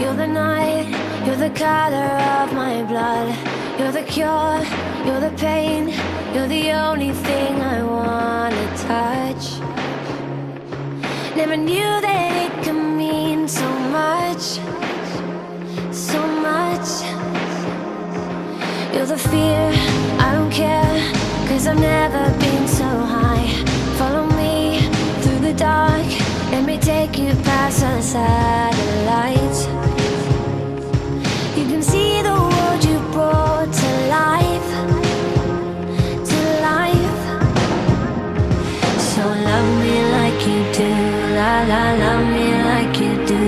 You're the night, you're the color of my blood. You're the cure, you're the pain. You're the only thing I wanna touch. Never knew that it could mean so much, so much. You're the fear, I don't care, 'cause I've never been so high. Follow me through the dark, let me take you past the satellites. You can see the world you brought to life, to life. So love me like you do, la la, love me like you do.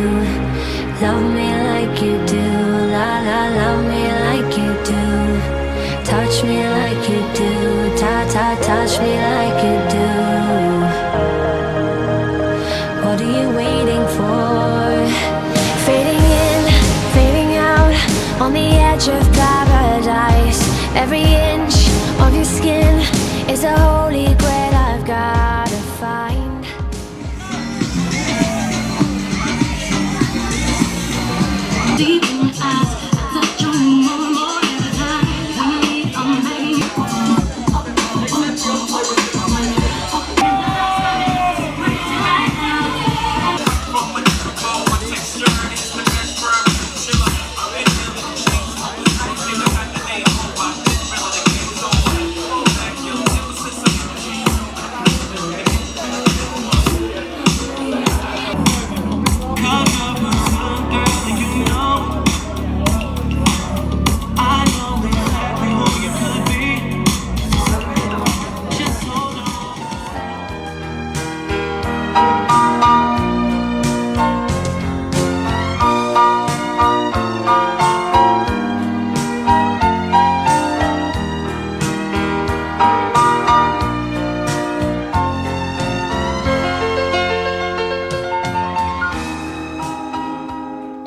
Love me like you do, la la, love me like you do. Touch me like you do, ta ta, touch me like you do. What are you waiting for? Fading in, fading out, on the edge of paradise. Every inch of your skin is a holy grail I've gotta find. Deep in your eyes, that you're more and more every time. When you leave, I'm begging you.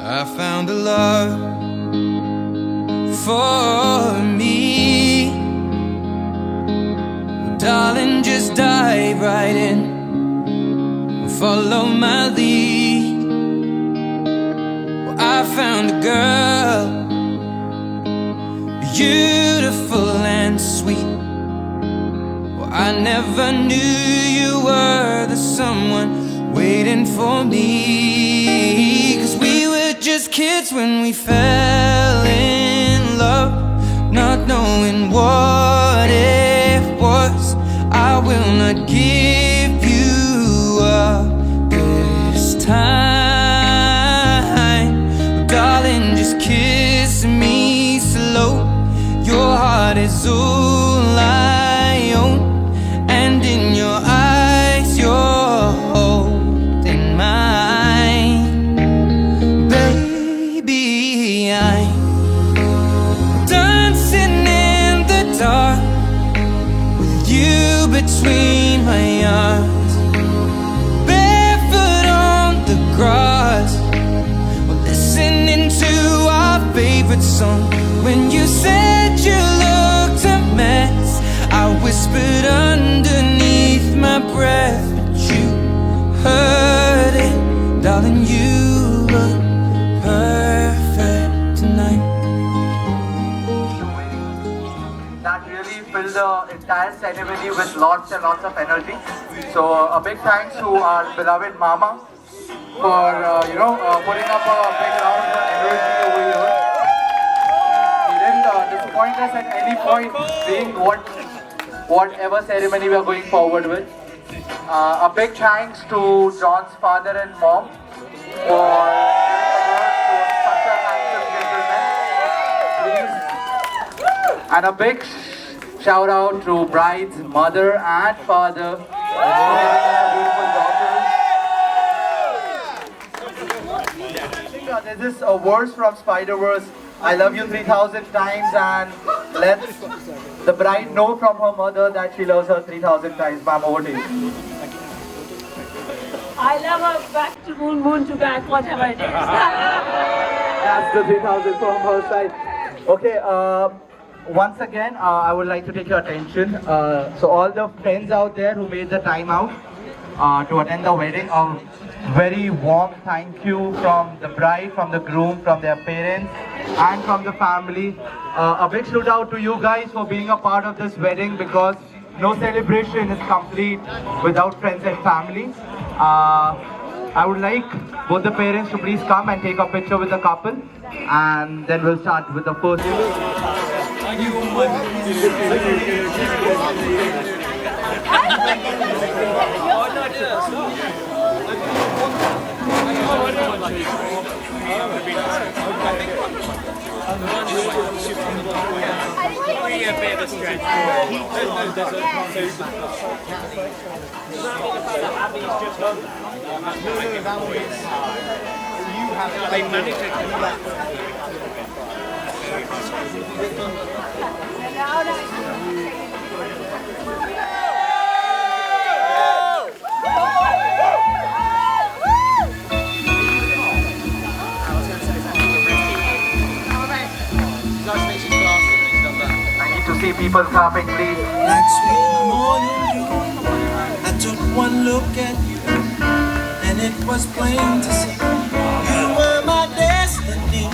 I found a love for me. Darling, just dive right in, follow my lead. Well, I found a girl, beautiful and sweet. Well, I never knew you were the someone waiting for me. 'Cause we were just kids when we fell in love, not knowing what it was. I will not give you up this time. Darling, just kiss me slow. Your heart is all I own, and in your eyes you're holding mine. Baby, I'm dancing in the dark with you between my arms, barefoot on the grass. We're listening to our favorite song. When you said you looked a mess, I whispered underneath my breath, but you heard it. Darling, you look perfect tonight. That really filled the entire ceremony with lots and lots of energy. So a big thanks to our beloved Mama for putting up a big round of energy over here. He didn't disappoint us at any point, being whatever ceremony we are going forward with. A big thanks to John's father and mom for such a handsome gentleman. Please. And a big shout out to bride's mother and father for giving us a beautiful daughter. There's this verse from Spider-Verse, I love you 3,000 times, and let the bride know from her mother that she loves her 3,000 times. Ma'am, over to you. I love her back to moon, moon to back, whatever it is. That's the 3,000 from her side. Okay, once again, I would like to take your attention. So all the friends out there who made the time out, to attend the wedding. A very warm thank you from the bride, from the groom, from their parents, and from the family. A big shout out to you guys for being a part of this wedding, because no celebration is complete without friends and family. I would like both the parents to please come and take a picture with the couple, and then we'll start with the first. I need to see people clapping, please. Like sweet morning dew, I took one look at you, and it was plain to see you were my destiny.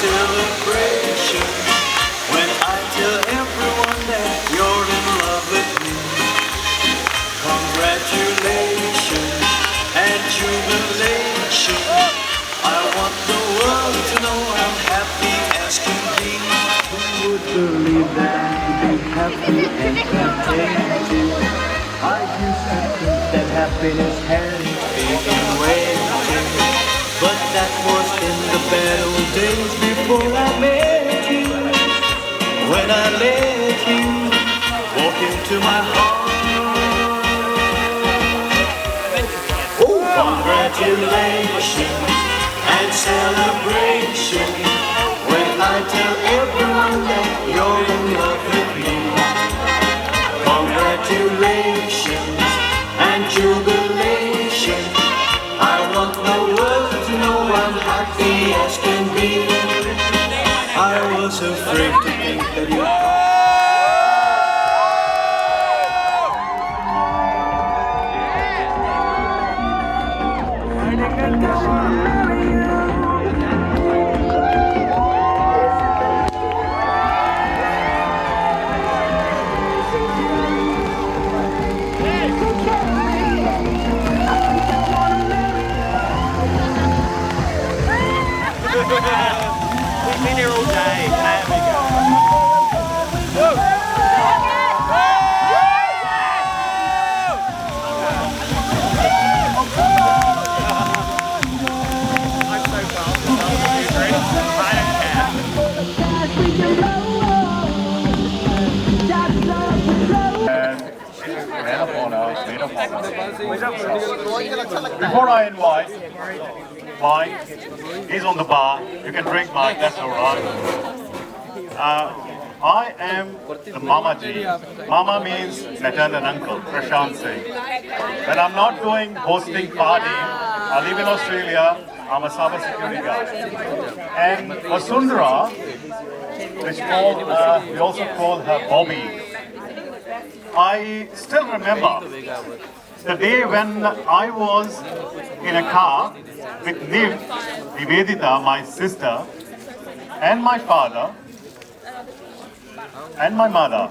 Celebration when I tell everyone that you're in love with me. Congratulations and jubilation. I want the world to know I'm happy as can be. Who would believe that I could be happy and contented? I used to think that happiness had been waiting, but that was in the bad old days before I met you. When I let you walk into my heart. Oh, congratulations and celebration when I tell everyone that you're in love with me. Congratulations and jubilation. I want the world to know I'm happy as can be. I was afraid to think that you We've been here all day. There we go. I'm so fast. I don't Before I invite Mike, he's on the bar. You can drink Mike, that's alright. I am the Mama Ji. Mama means maternal uncle, Prashant Singh. When I'm not doing hosting party, I live in Australia, I'm a cyber security guard. And Vasundhara, we also call her Bobby. I still remember the day when I was in a car with Niv, Nivedita, my sister, and my father, and my mother.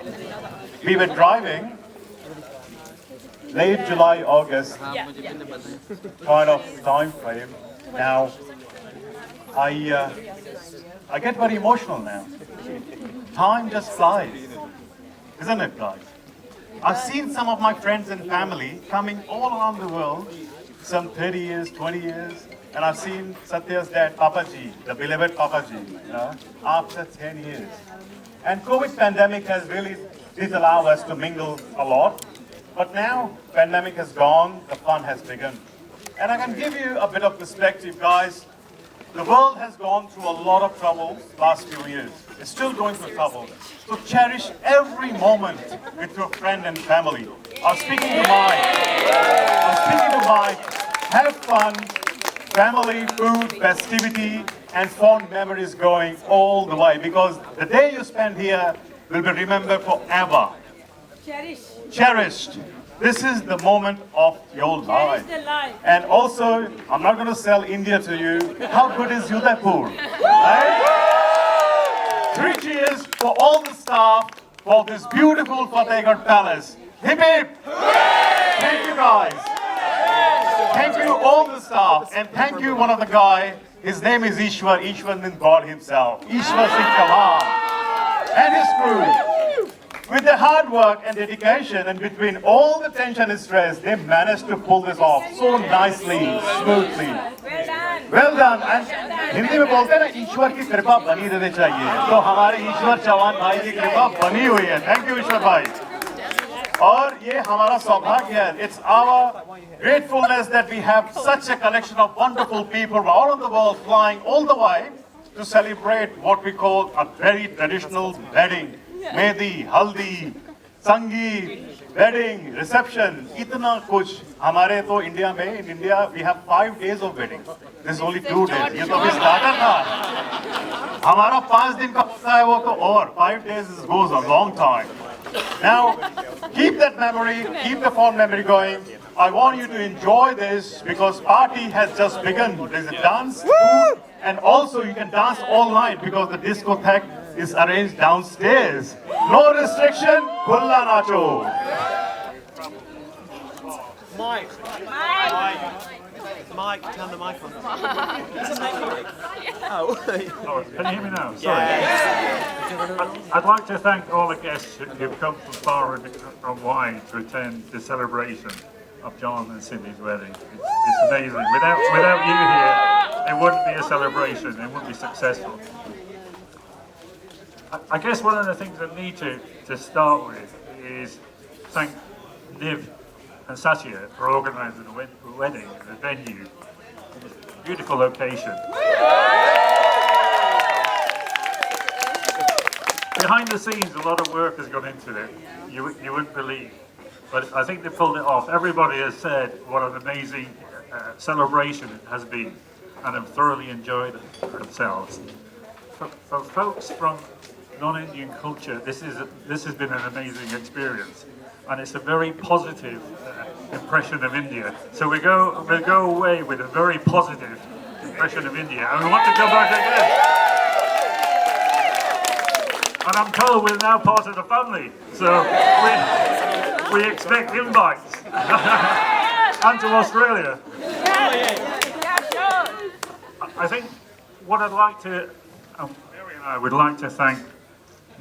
We were driving late July, August kind of time frame. Now, I get very emotional now. Time just flies, isn't it, guys? I've seen some of my friends and family coming all around the world, some 30 years, 20 years, and I've seen Satya's dad, Papaji, the beloved Papaji, after 10 years. And COVID pandemic has really did allow us to mingle a lot, but now pandemic has gone, the fun has begun. And I can give you a bit of perspective, guys. The world has gone through a lot of trouble last few years. It's still going through trouble. So cherish every moment with your friend and family. I'm speaking to mine. Have fun, family, food, festivity, and fond memories going all the way. Because the day you spend here will be remembered forever. Cherished. This is the moment of your life. And also, I'm not going to sell India to you. How good is Udaipur? Right? 3 cheers for all the staff for this beautiful Fatehgarh Palace. Hip hip! Thank you guys. Thank you all the staff. And thank you one of the guy. His name is Ishwar. Ishwar means God himself. Ishwar Singh Chauhan. And his crew. With their hard work and dedication and between all the tension and stress, they managed to pull this off so nicely, smoothly. Well done. And Hindi में बोलते हैं ना ईश्वर की कृपा बनी रहनी चाहिए तो हमारे ईश्वर चौहान भाई की कृपा बनी हुई है थैंक यू ईश्वर भाई और ये हमारा सौभाग्य है it's our gratefulness that we have such a collection of wonderful people from all over the world flying all the way to celebrate what we call a very traditional wedding. Mehndi, हल्दी, संगीत, wedding, reception, इतना कुछ हमारे तो India में in India we have 5 days of wedding. This is only 2 days. ये तो अभी starter था. हमारा 5 दिन का होता है वो तो और 5 days goes a long time. Now keep that memory, keep the fond memory going. I want you to enjoy this because party has just begun. There's a dance, food, and also you can dance all night because the discotheque is arranged downstairs. No restriction, khulla nacho. Mike, turn the mic on. Oh, can you hear me now? Sorry. I'd like to thank all the guests who've come from far and wide to attend the celebration of John and Cindy's wedding. It's amazing. Without you here, it wouldn't be a celebration. It wouldn't be successful. I guess one of the things I need to start with is thank Niv and Satya for organising the wedding and the venue. Beautiful location. Behind the scenes, a lot of work has gone into it. You wouldn't believe. But I think they pulled it off. Everybody has said what an amazing celebration it has been and have thoroughly enjoyed it themselves. For folks from non-Indian culture, this has been an amazing experience, and it's a very positive impression of India. So we go away with a very positive impression of India, and we want to go back again. And I'm told we're now part of the family, so we expect invites, and to Australia. I think what I'd like to, Mary and I would like to thank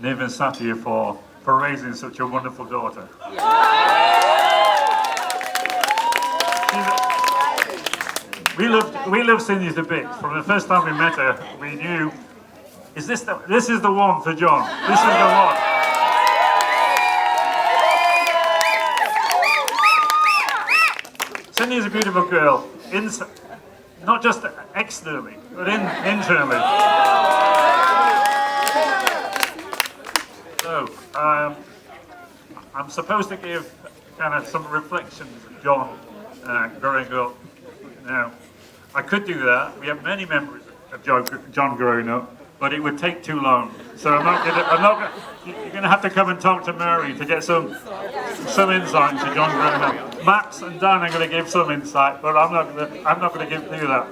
Niv and Satya for raising such a wonderful daughter. We love Cindy to bits. From the first time we met her, we knew, this is the one for John. This is the one. Cindy is a beautiful girl, not just externally, but internally. So, I'm supposed to give kind of some reflections of John growing up. Now, I could do that. We have many memories of John growing up, but it would take too long. So you're going to have to come and talk to Mary to get some insight into John growing up. Max and Dan are going to give some insight, but I'm not going to do that.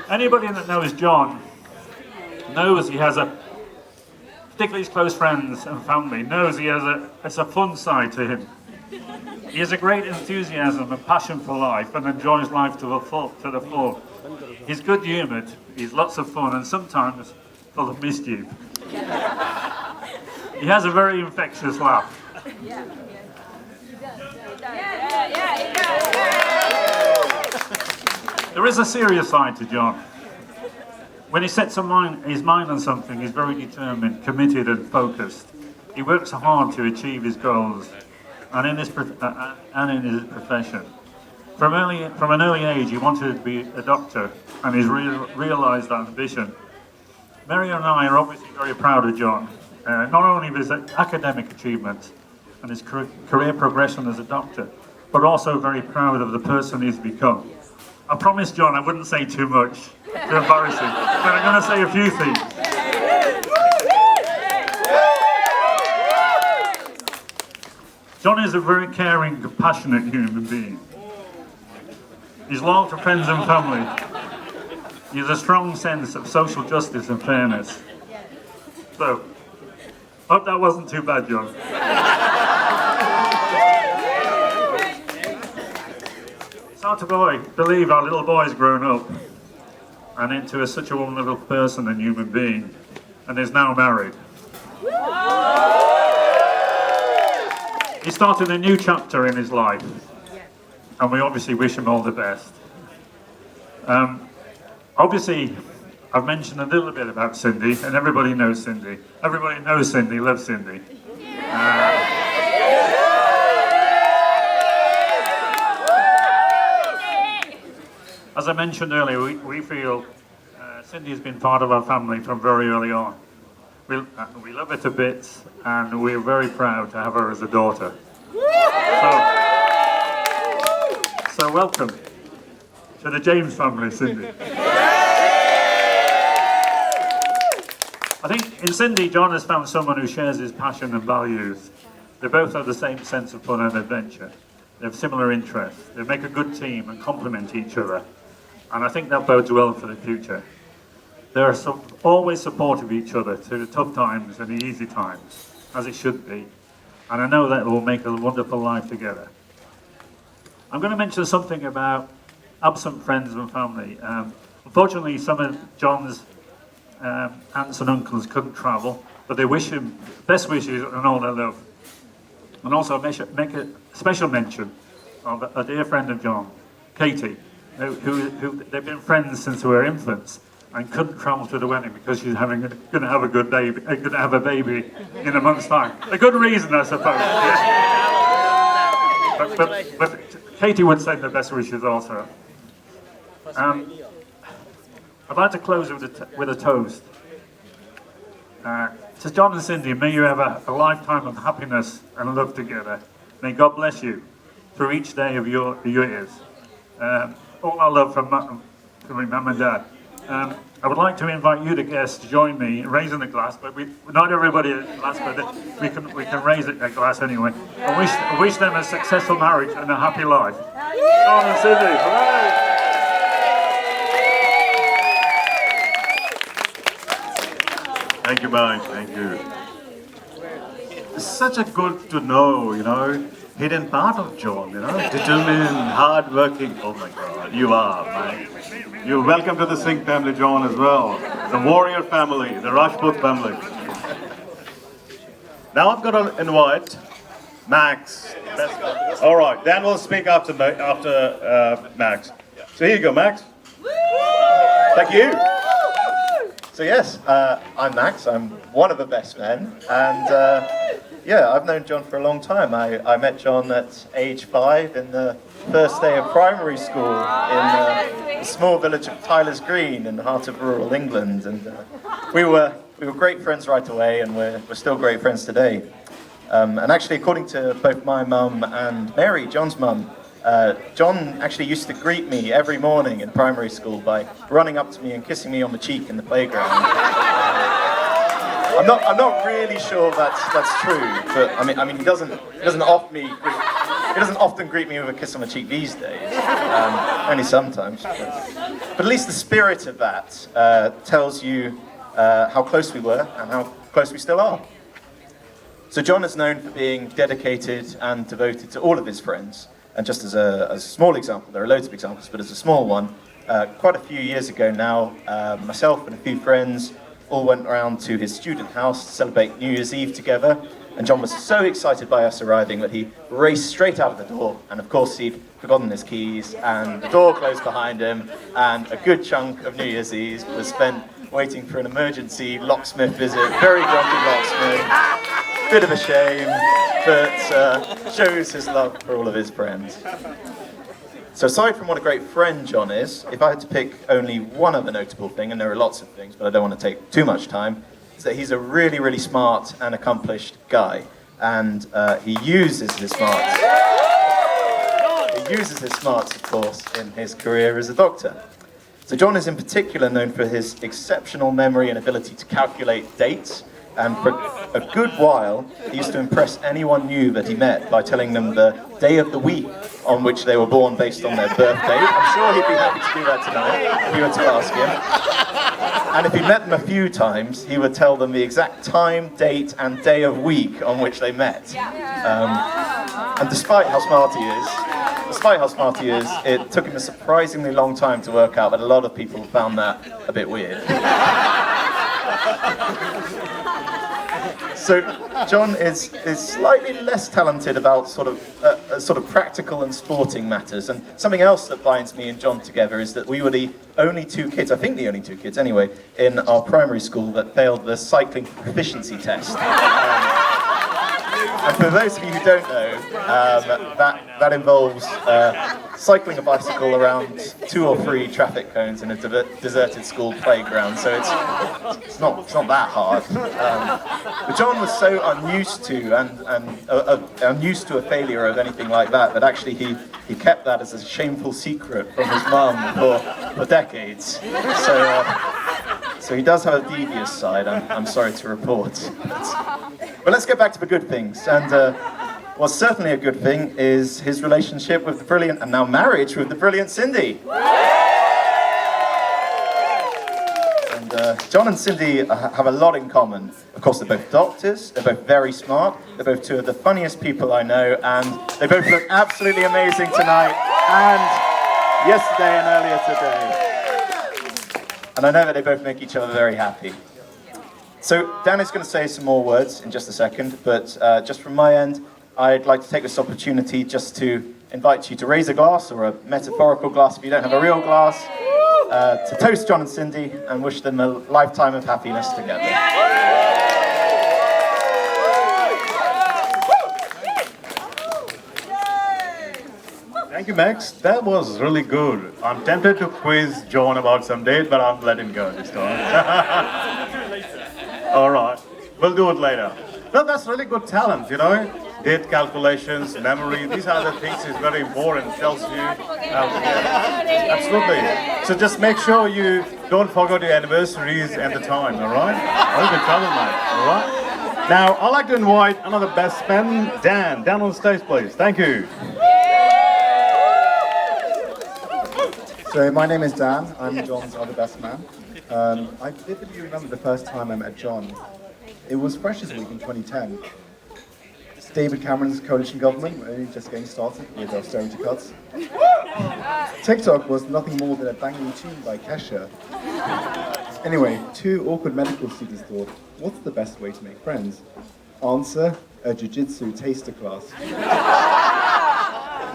Anybody that knows John knows he has particularly his close friends and family, knows he has a fun side to him. He has a great enthusiasm and passion for life and enjoys life to the full. He's good-humoured, he's lots of fun and sometimes full of mischief. He has a very infectious laugh. There is a serious side to John. When he sets his mind on something, he's very determined, committed and focused. He works hard to achieve his goals and in his profession. From an early age, he wanted to be a doctor and he's realised that ambition. Mary and I are obviously very proud of John, not only of his academic achievements and his career progression as a doctor, but also very proud of the person he's become. I promised John I wouldn't say too much, too embarrassing, but I'm going to say a few things. John is a very caring, compassionate human being. He's loyal to friends and family. He has a strong sense of social justice and fairness. So, hope that wasn't too bad, John. It's hard to believe our little boy's grown up and into such a wonderful person and human being, and is now married. He started a new chapter in his life, and we obviously wish him all the best. Obviously, I've mentioned a little bit about Cindy, and everybody knows Cindy. Everybody knows Cindy, loves Cindy. As I mentioned earlier, we feel Cindy has been part of our family from very early on. We love her to bits, and we're very proud to have her as a daughter. So welcome to the James family, Cindy. I think in Cindy, John has found someone who shares his passion and values. They both have the same sense of fun and adventure. They have similar interests. They make a good team and complement each other. And I think that bodes well for the future. They are always supportive of each other through the tough times and the easy times, as it should be. And I know that will make a wonderful life together. I'm going to mention something about absent friends and family. Unfortunately, some of John's aunts and uncles couldn't travel, but they wish him best wishes and all their love. And also make a special mention of a dear friend of John, Katie, who they've been friends since they were infants and couldn't travel to the wedding because she's going to have a baby in a month's time. A good reason, I suppose. Yeah. But Katie would send the best wishes also. I'd like to close with a toast. To John and Cindy, may you have a lifetime of happiness and love together. May God bless you through each day of your years. All our love from my mum and dad. I would like to invite you, the guests, to join me in raising the glass, but not everybody a glass, but we can raise a glass anyway. I wish them a successful marriage and a happy life. John and Cindy, hooray! Thank you, Mike. Thank you. It's such a good to know, hidden part of John, determined, hard-working. Oh my God, you are, Mike. You're welcome to the Singh family, John, as well. The warrior family, the Rajput family. Now I've got to invite Max. All right, Dan will speak after Max. So here you go, Max. Thank you. So yes, I'm Max, I'm one of the best men, and yeah, I've known John for a long time. I met John at age 5 in the first day of primary school in the small village of Tyler's Green in the heart of rural England, and we were great friends right away, and we're still great friends today. And actually, according to both my mum and Mary, John's mum, John actually used to greet me every morning in primary school by running up to me and kissing me on the cheek in the playground. I'm not really sure that's true, but I mean he doesn't often greet me with a kiss on the cheek these days. Only sometimes. But at least the spirit of that tells you how close we were and how close we still are. So John is known for being dedicated and devoted to all of his friends. And just as a small example, there are loads of examples, but as a small one, quite a few years ago now, myself and a few friends all went around to his student house to celebrate New Year's Eve together. And John was so excited by us arriving that he raced straight out of the door. And of course, he'd forgotten his keys, and the door closed behind him, and a good chunk of New Year's Eve was spent waiting for an emergency locksmith visit. Very grumpy locksmith. Bit of a shame, but shows his love for all of his friends. So aside from what a great friend John is, if I had to pick only one other notable thing, and there are lots of things, but I don't want to take too much time, is that he's a really, really smart and accomplished guy. And he uses his smarts. He uses his smarts, of course, in his career as a doctor. So John is in particular known for his exceptional memory and ability to calculate dates. And for a good while, he used to impress anyone new that he met by telling them the day of the week on which they were born based on their birth date. I'm sure he'd be happy to do that tonight, if you were to ask him. And if he met them a few times, he would tell them the exact time, date, and day of week on which they met. And despite how smart he is, it took him a surprisingly long time to work out that a lot of people found that a bit weird. So John is slightly less talented about sort of practical and sporting matters. And something else that binds me and John together is that we were the only two kids, I think the only two kids anyway, in our primary school that failed the cycling proficiency test. And for those of you who don't know, that involves cycling a bicycle around 2 or 3 traffic cones in a deserted school playground. So it's not that hard. But John was so unused to a failure of anything like that actually he kept that as a shameful secret from his mum for decades. So he does have a devious side, I'm sorry to report. But let's get back to the good things. And what's certainly a good thing is his relationship with the brilliant, and now marriage with the brilliant Cindy. And John and Cindy have a lot in common. Of course, they're both doctors, they're both very smart, they're both two of the funniest people I know, and they both look absolutely amazing tonight, and yesterday and earlier today. And I know that they both make each other very happy. So Dan is going to say some more words in just a second, but just from my end, I'd like to take this opportunity just to invite you to raise a glass, or a metaphorical glass if you don't have a real glass, to toast John and Cindy and wish them a lifetime of happiness together. Thank you, Max. That was really good. I'm tempted to quiz John about some date, but I'll let him go this time. All right, we'll do it later. No, that's really good talent, you know. Date calculations, memory, these are the things is very important. Tells you how to get it. Absolutely. So just make sure you don't forget your anniversaries and the time, all right? I'll be trouble, mate, all right? Now, I'd like to invite another best man, Dan. Dan on stage, please. Thank you. So my name is Dan, I'm John's other best man. I vividly remember the first time I met John. It was Freshers Week in 2010. David Cameron's coalition government were only just getting started with austerity cuts. TikTok was nothing more than a banging tune by Kesha. Anyway, 2 awkward medical students thought, what's the best way to make friends? Answer, a jiu-jitsu taster class.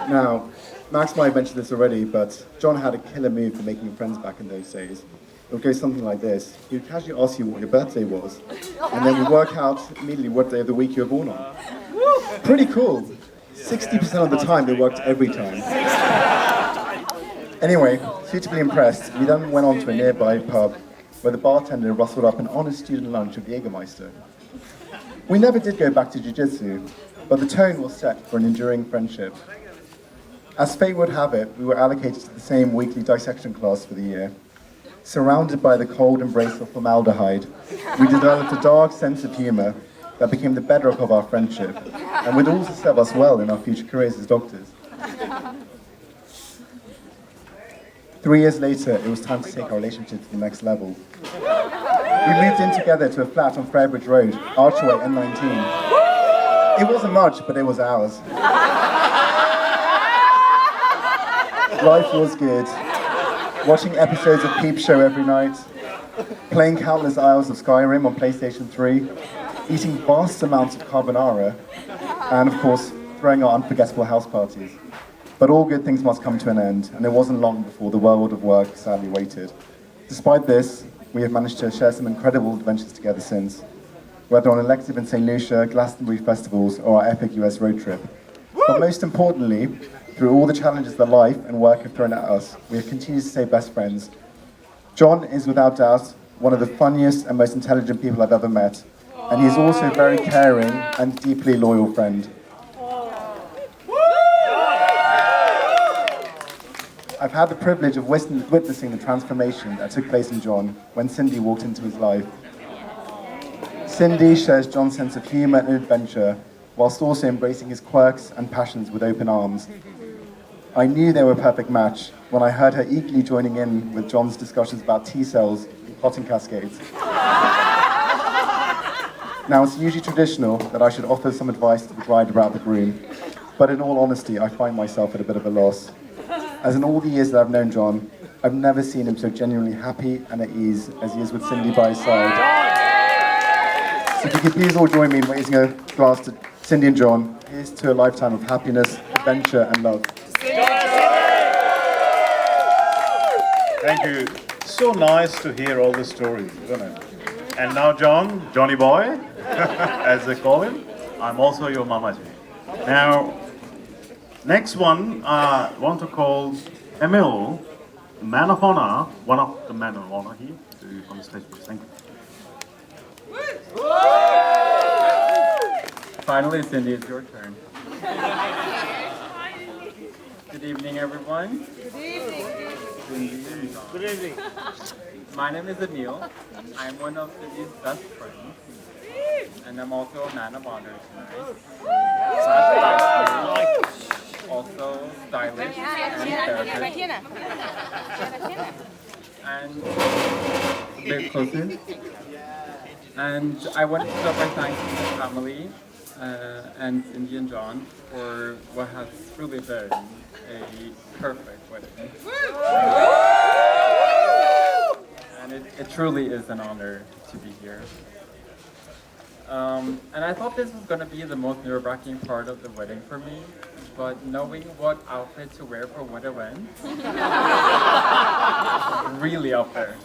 Now, Max might have mentioned this already, but John had a killer move for making friends back in those days. It would go something like this. He would casually ask you what your birthday was, and then we'd work out immediately what day of the week you were born on. Pretty cool. 60% of the time, it worked every time. Anyway, suitably impressed, we then went on to a nearby pub where the bartender rustled up an honest student lunch of Jägermeister. We never did go back to jiu-jitsu, but the tone was set for an enduring friendship. As fate would have it, we were allocated to the same weekly dissection class for the year. Surrounded by the cold embrace of formaldehyde, we developed a dark sense of humor that became the bedrock of our friendship, and would also serve us well in our future careers as doctors. 3 years later, it was time to take our relationship to the next level. We moved in together to a flat on Fairbridge Road, Archway N19. It wasn't much, but it was ours. Life was good. Watching episodes of Peep Show every night, playing countless hours of Skyrim on PlayStation 3, eating vast amounts of carbonara, and of course, throwing our unforgettable house parties. But all good things must come to an end, and it wasn't long before the world of work sadly waited. Despite this, we have managed to share some incredible adventures together since, whether on elective in St. Lucia, Glastonbury festivals, or our epic US road trip. But most importantly, through all the challenges that life and work have thrown at us, we have continued to stay best friends. John is without doubt one of the funniest and most intelligent people I've ever met, and he is also a very caring and deeply loyal friend. I've had the privilege of witnessing the transformation that took place in John when Cindy walked into his life. Cindy shares John's sense of humour and adventure, whilst also embracing his quirks and passions with open arms. I knew they were a perfect match when I heard her eagerly joining in with John's discussions about T-cells and cotton cascades. Now, it's usually traditional that I should offer some advice to the bride about the groom, but in all honesty, I find myself at a bit of a loss. As in all the years that I've known John, I've never seen him so genuinely happy and at ease as he is with Cindy by his side. So if you could please all join me in raising a glass to Cindy and John. Here's to a lifetime of happiness, adventure and love. Thank you. So nice to hear all the stories, isn't it? And now John, Johnny Boy, as they call him, I'm also your mamaji. Now, next one, I want to call Emil, man of honor, one of the men of honor here, to on the stage, please. Thank you. Finally, Cindy, it's your turn. Good evening, everyone. Good evening. Good evening. My name is Anil. I'm one of Cindy's best friends, and I'm also a man of honor tonight. Also stylish and therapist. And very close. And I wanted to start by thanking the family and Cindy and John for what has truly been a perfect wedding. And it truly is an honor to be here. And I thought this was going to be the most nerve-wracking part of the wedding for me, but knowing what outfit to wear for what event, really up there.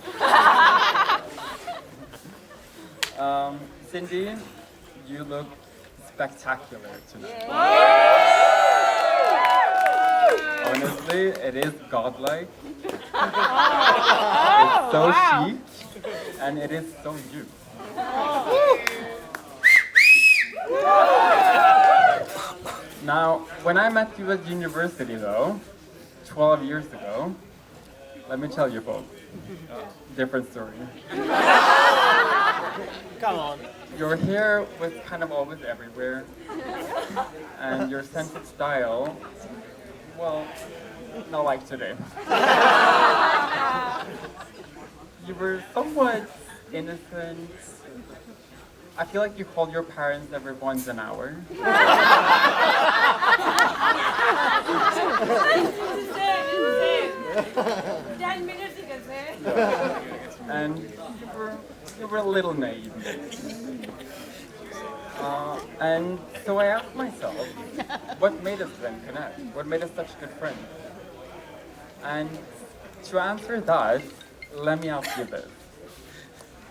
Cindy, you look spectacular tonight. Honestly, it is godlike. It's so chic, and it is so you. Now, when I met you at university, though, 12 years ago, let me tell you folks, different story. Come on. Your hair was kind of always everywhere, and your sense of style, well, not like today. You were somewhat innocent. I feel like you called your parents every once an hour. And you were a little naive. And so I asked myself, what made us then connect? What made us such good friends? And to answer that, let me ask you this.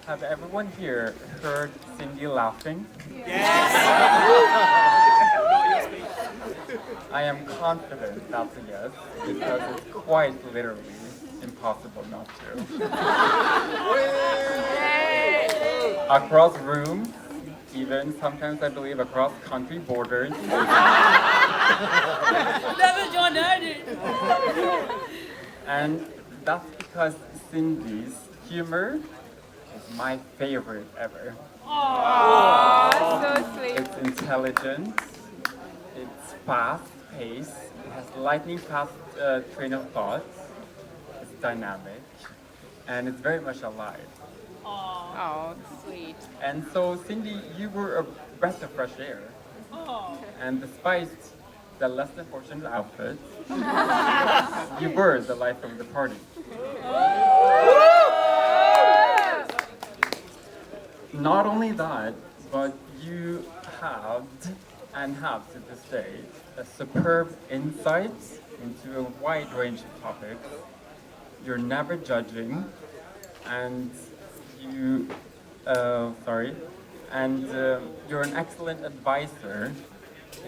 Have everyone here heard Cindy laughing? Yes! I am confident that's a yes, because it's quite literally impossible not to. Across rooms, even sometimes I believe across country borders. And that's because Cindy's humor is my favorite ever. Aww, so sweet. It's intelligent, it's fast-paced, it has lightning-fast train of thought, it's dynamic, and it's very much alive. Oh, sweet. And so, Cindy, you were a breath of fresh air. And despite the less than fortunate outfit, you were the life of the party. Not only that, but you have and have to this day a superb insight into a wide range of topics. You're never judging, and you, you're an excellent advisor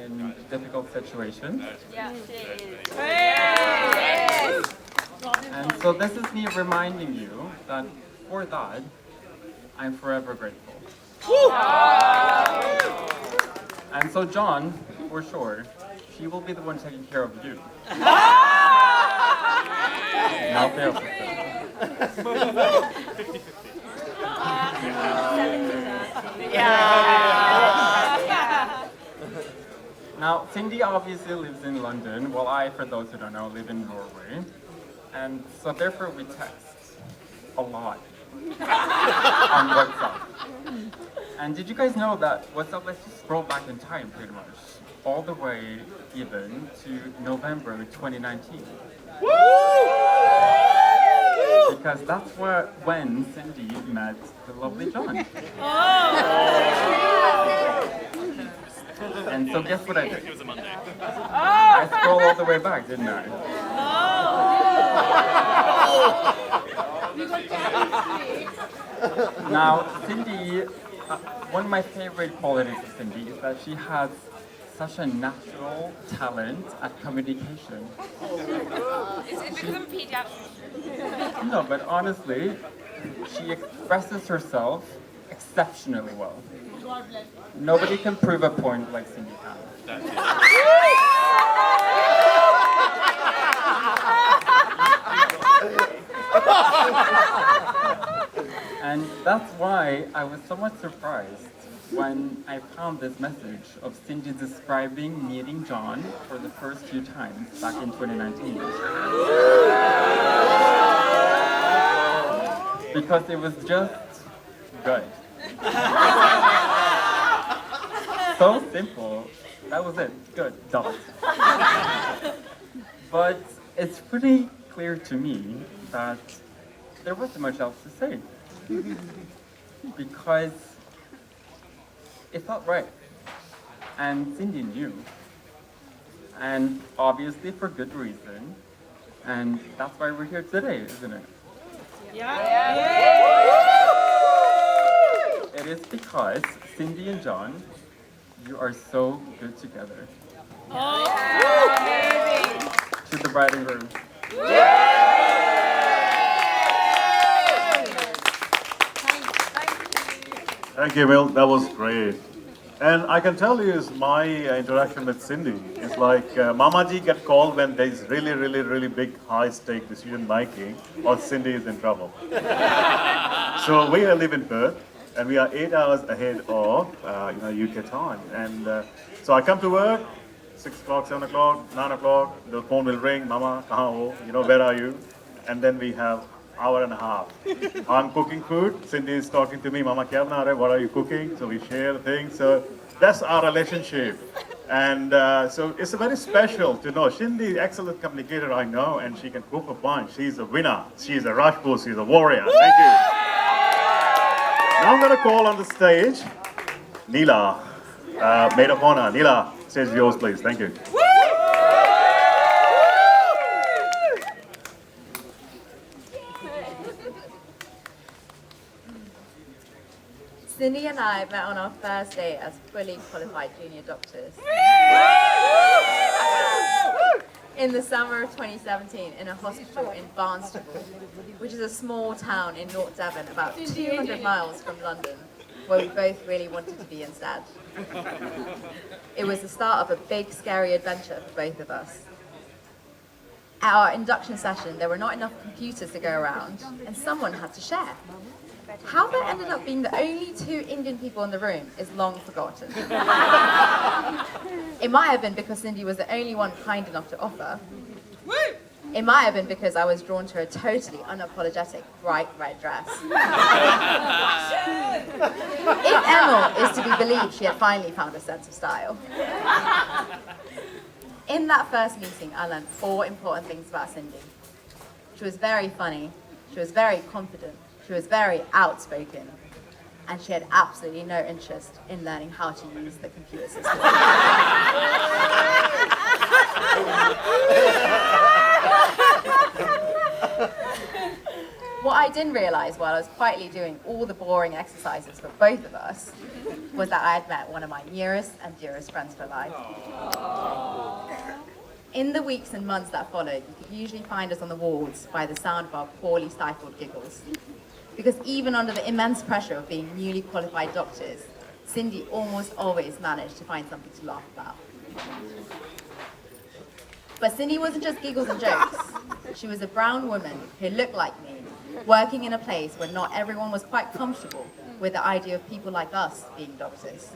in difficult situations. And so this is me reminding you that for that, I'm forever grateful. And so John, for sure, she will be the one taking care of you. Not the opposite. Now, Cindy obviously lives in London, while I, for those who don't know, live in Norway. And so therefore we text a lot on WhatsApp. And did you guys know that WhatsApp lets you scroll back in time pretty much, all the way even to November 2019? Because that's when Cindy met the lovely John. And so guess what I did? It was a Monday. I scrolled all the way back, didn't I? Now, Cindy, one of my favorite qualities of Cindy is that she has such a natural talent at communication. Is it because I'm a pediatrician? No, but honestly, she expresses herself exceptionally well. Nobody can prove a point like Cindy can. And that's why I was somewhat surprised when I found this message of Cindy describing meeting John for the first few times back in 2019. Because it was just good. So simple. That was it. Good. Dot. But it's pretty clear to me that there wasn't much else to say. Because it felt right. And Cindy knew. And obviously for good reason. And that's why we're here today, isn't it? It is because Cindy and John, you are so good together. To the bride and groom. Thank you, Emil. That was great. And I can tell you, is my interaction with Cindy is like Mama Ji get called when there's really, really, really big, high-stake decision making, or Cindy is in trouble. So we live in Perth, and we are 8 hours ahead of UK time. And so I come to work, 6 o'clock, 7 o'clock, 9 o'clock. The phone will ring, Mama, kahan ho? Where are you? And then we have hour and a half. I'm cooking food. Cindy is talking to me, Mama, kya bana rahe? What are you cooking? So we share things. So that's our relationship. And so it's very special to know. Cindy, excellent communicator, I know, and she can cook a bunch. She's a winner. She's a Rajput. She's a warrior. Thank you. Now I'm going to call on the stage Neela, maid of honor. Neela, stage is yours, please. Thank you. Cindy and I met on our first day as fully qualified junior doctors. In the summer of 2017 in a hospital in Barnstaple, which is a small town in North Devon, about 200 miles from London, where we both really wanted to be instead. It was the start of a big, scary adventure for both of us. At our induction session, there were not enough computers to go around, and someone had to share. How there ended up being the only 2 Indian people in the room is long forgotten. It might have been because Cindy was the only one kind enough to offer. It might have been because I was drawn to her totally unapologetic bright red dress. If Emil is to be believed, she had finally found a sense of style. In that first meeting, I learned 4 important things about Cindy. She was very funny, she was very confident, she was very outspoken, and she had absolutely no interest in learning how to use the computer system. What I didn't realize while I was quietly doing all the boring exercises for both of us was that I had met one of my nearest and dearest friends for life. In the weeks and months that followed, you could usually find us on the wards by the sound of our poorly stifled giggles. Because even under the immense pressure of being newly qualified doctors, Cindy almost always managed to find something to laugh about. But Cindy wasn't just giggles and jokes. She was a brown woman who looked like me, working in a place where not everyone was quite comfortable with the idea of people like us being doctors.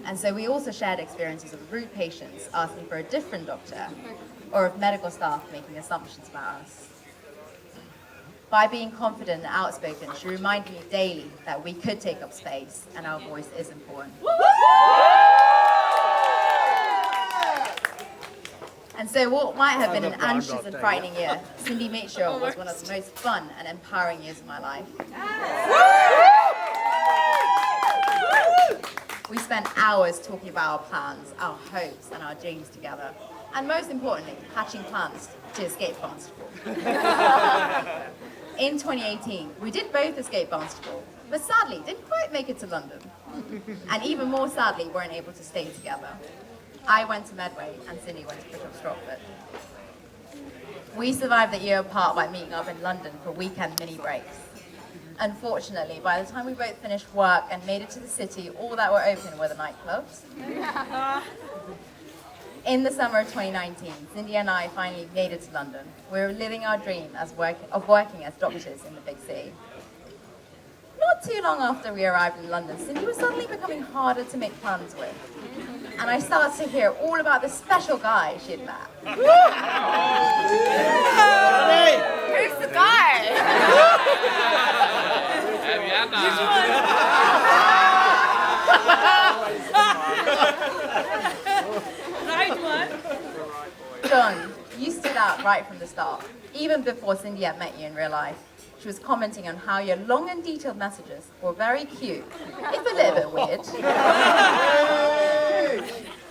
And so we also shared experiences of rude patients asking for a different doctor, or of medical staff making assumptions about us. By being confident and outspoken, she reminded me daily that we could take up space and our voice is important. And so what might have been an anxious and frightening year, Cindy made sure was one of the most fun and empowering years of my life. We spent hours talking about our plans, our hopes, and our dreams together. And most importantly, hatching plans to escape Barnstaple. In 2018, we did both escape Barnstaple, but sadly didn't quite make it to London. And even more sadly, weren't able to stay together. I went to Medway and Cindy went to Bishop Stratford. We survived the year apart by meeting up in London for weekend mini breaks. Unfortunately, by the time we both finished work and made it to the city, all that were open were the nightclubs. In the summer of 2019, Cindy and I finally made it to London. We were living our dream of working as doctors in the big city. Not too long after we arrived in London, Cindy was suddenly becoming harder to make plans with. And I started to hear all about this special guy she had met. Who's the guy? Right one. John, you stood out right from the start, even before Cindy had met you in real life. She was commenting on how your long and detailed messages were very cute, if a little bit weird.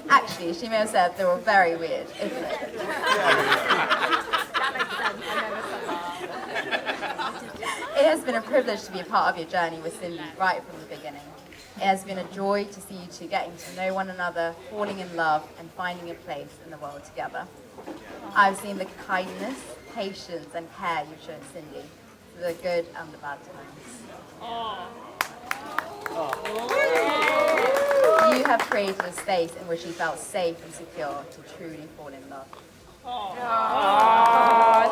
Actually, she may have said they were very weird, if a little bit. It has been a privilege to be a part of your journey with Cindy right from the beginning. It has been a joy to see you two getting to know one another, falling in love, and finding a place in the world together. I've seen the kindness, patience, and care you've shown Cindy, the good and the bad times. You have created a space in which you felt safe and secure to truly fall in love. Oh,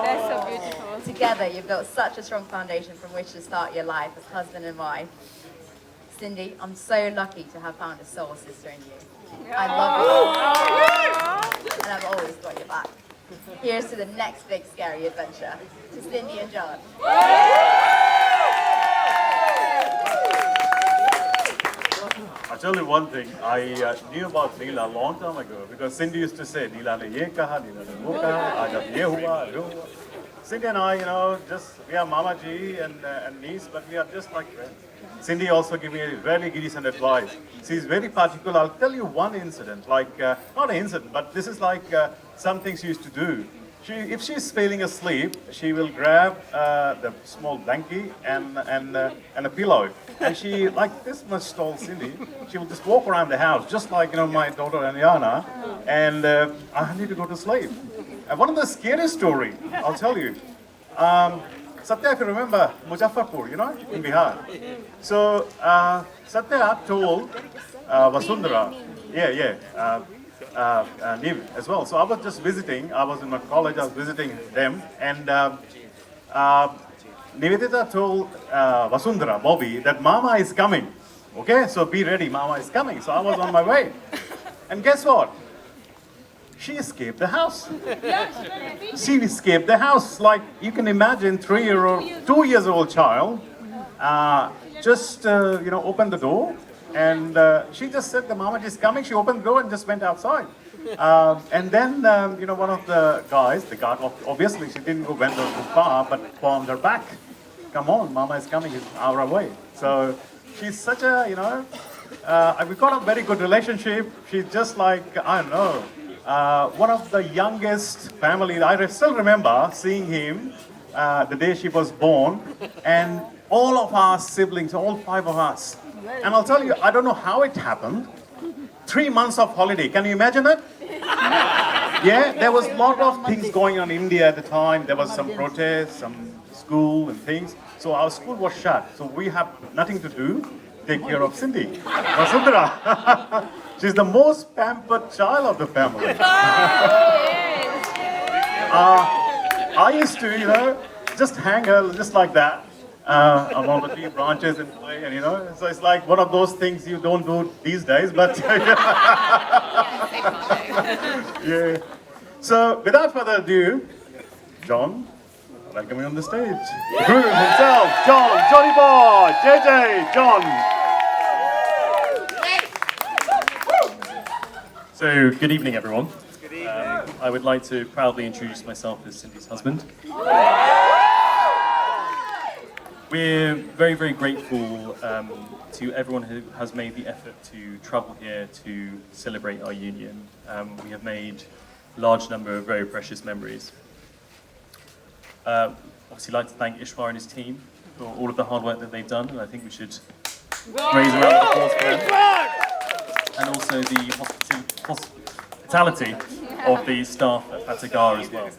that's so beautiful. Together, you've built such a strong foundation from which to start your life as husband and wife. Cindy, I'm so lucky to have found a soul sister in you. I love you, and I've always got your back. Here's to the next big scary adventure. To Cindy and John. I'll tell you one thing, I knew about Neela a long time ago because Cindy used to say, Neela ne ye kaha, Neela ne wo kaha, aaj ab ye hua, wo hua. Cindy and I, we are Mama Ji and niece, but we are just like friends. Cindy also gave me a very decent advice. She's very particular. I'll tell you one incident, not an incident, but this is like something she used to do. If she's falling asleep, she will grab the small blankie and a pillow. And she, like this much tall Cindy, she will just walk around the house, just like my daughter Anyana, and I need to go to sleep. And one of the scariest story, I'll tell you. Satya, if you remember, Muzaffarpur, in Bihar. So Satya told Vasundhara, Niv as well. So I was just visiting, I was in my college, I was visiting them, and Nivedita told Vasundhara, Bobby, that Mama is coming. Okay, so be ready, Mama is coming. So I was on my way. And guess what? she escaped the house. She escaped the house. Like, you can imagine 2-year-old child just, opened the door. And she just said, the mama is coming. She opened the door and just went outside. And then, one of the guys, the guard, obviously she didn't went too far, but formed her back. Come on, mama is coming, it's an hour away. So she's such a, we've got a very good relationship. She's just like, I don't know, one of the youngest family. I still remember seeing him the day she was born, and all of our siblings, all 5 of us. And I'll tell you, I don't know how it happened. 3 months of holiday, can you imagine it? Yeah, there was a lot of things going on in India at the time. There was some protests, some school and things. So our school was shut. So we have nothing to do. Take care of Cindy, Vasundhara. She's the most pampered child of the family. I used to, just hang her just like that among the tree branches and play, and so it's like one of those things you don't do these days, but yeah. So without further ado, John, welcome on the stage. Guru himself, John, Johnny Boy, JJ, John. So, good evening, everyone. Good evening. I would like to proudly introduce myself as Cindy's husband. We're very, very grateful to everyone who has made the effort to travel here to celebrate our union. We have made a large number of very precious memories. Obviously, I'd like to thank Ishwar and his team for all of the hard work that they've done, and I think we should raise a round of applause for them. And also the hospitality of the staff at Fatagar as well.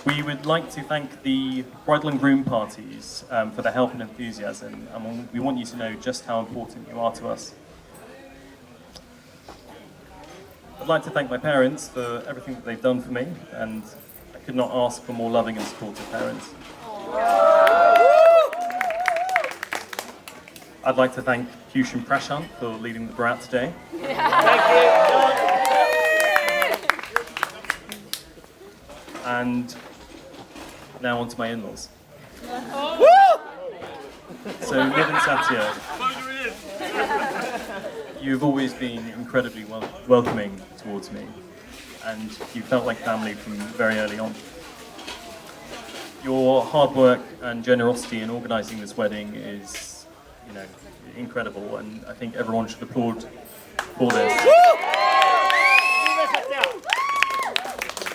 We would like to thank the bridal and groom parties for their help and enthusiasm, and we want you to know just how important you are to us. I'd like to thank my parents for everything that they've done for me, and I could not ask for more loving and supportive parents. I'd like to thank Piyush and Prashant for leading the Bharat today. Thank you. And now on to my in-laws. So, Niv and Satya, you've always been incredibly welcoming towards me, and you felt like family from very early on. Your hard work and generosity in organising this wedding is, incredible, and I think everyone should applaud for this.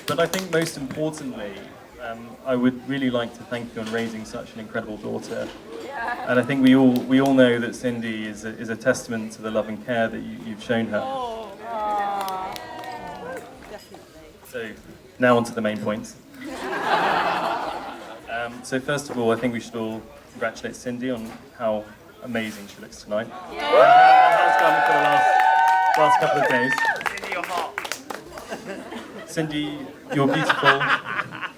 But I think most importantly, I would really like to thank you on raising such an incredible daughter. And I think we all know that Cindy is a testament to the love and care that you've shown her. So now on to the main points. So first of all, I think we should all congratulate Cindy on how amazing she looks tonight. And how it's gone for the last couple of days. Cindy, you're hot. Cindy, you're beautiful,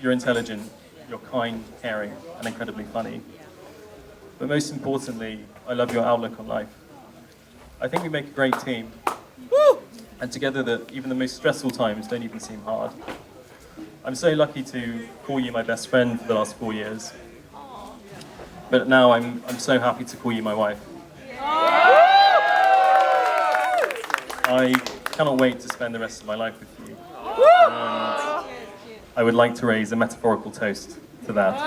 you're intelligent, you're kind, caring, and incredibly funny. But most importantly, I love your outlook on life. I think we make a great team. And together, that even the most stressful times don't even seem hard. I'm so lucky to call you my best friend for the last 4 years. But now I'm so happy to call you my wife. I cannot wait to spend the rest of my life with you. And I would like to raise a metaphorical toast to that.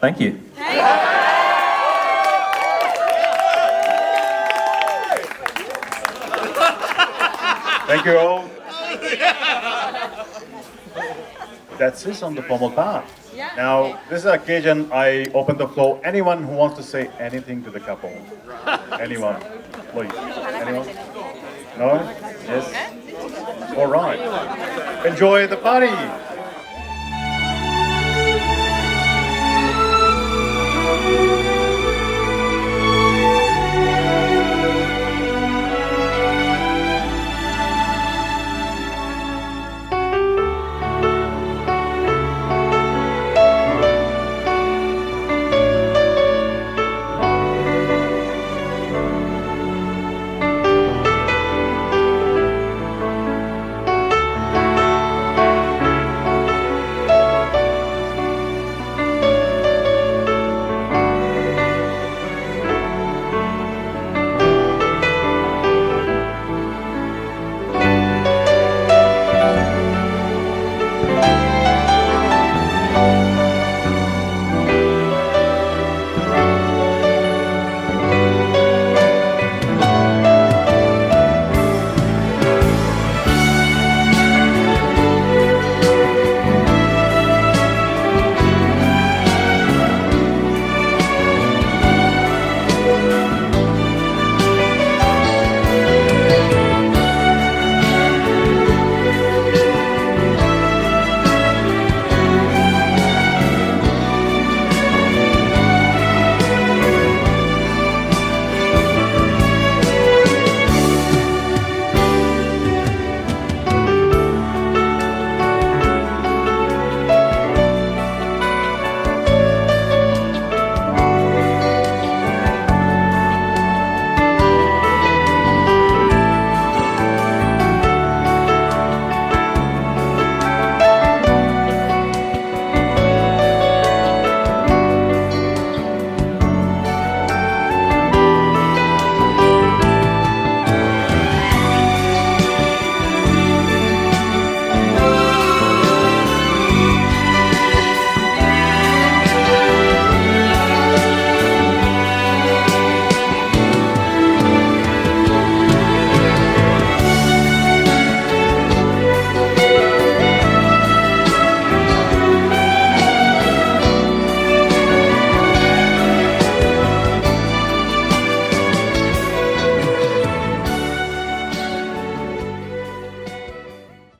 Thank you. Thank you all. That's it on the formal part. Now, this is an occasion I open the floor. Anyone who wants to say anything to the couple? Anyone? Please. Anyone? No? Yes? All right. Enjoy the party.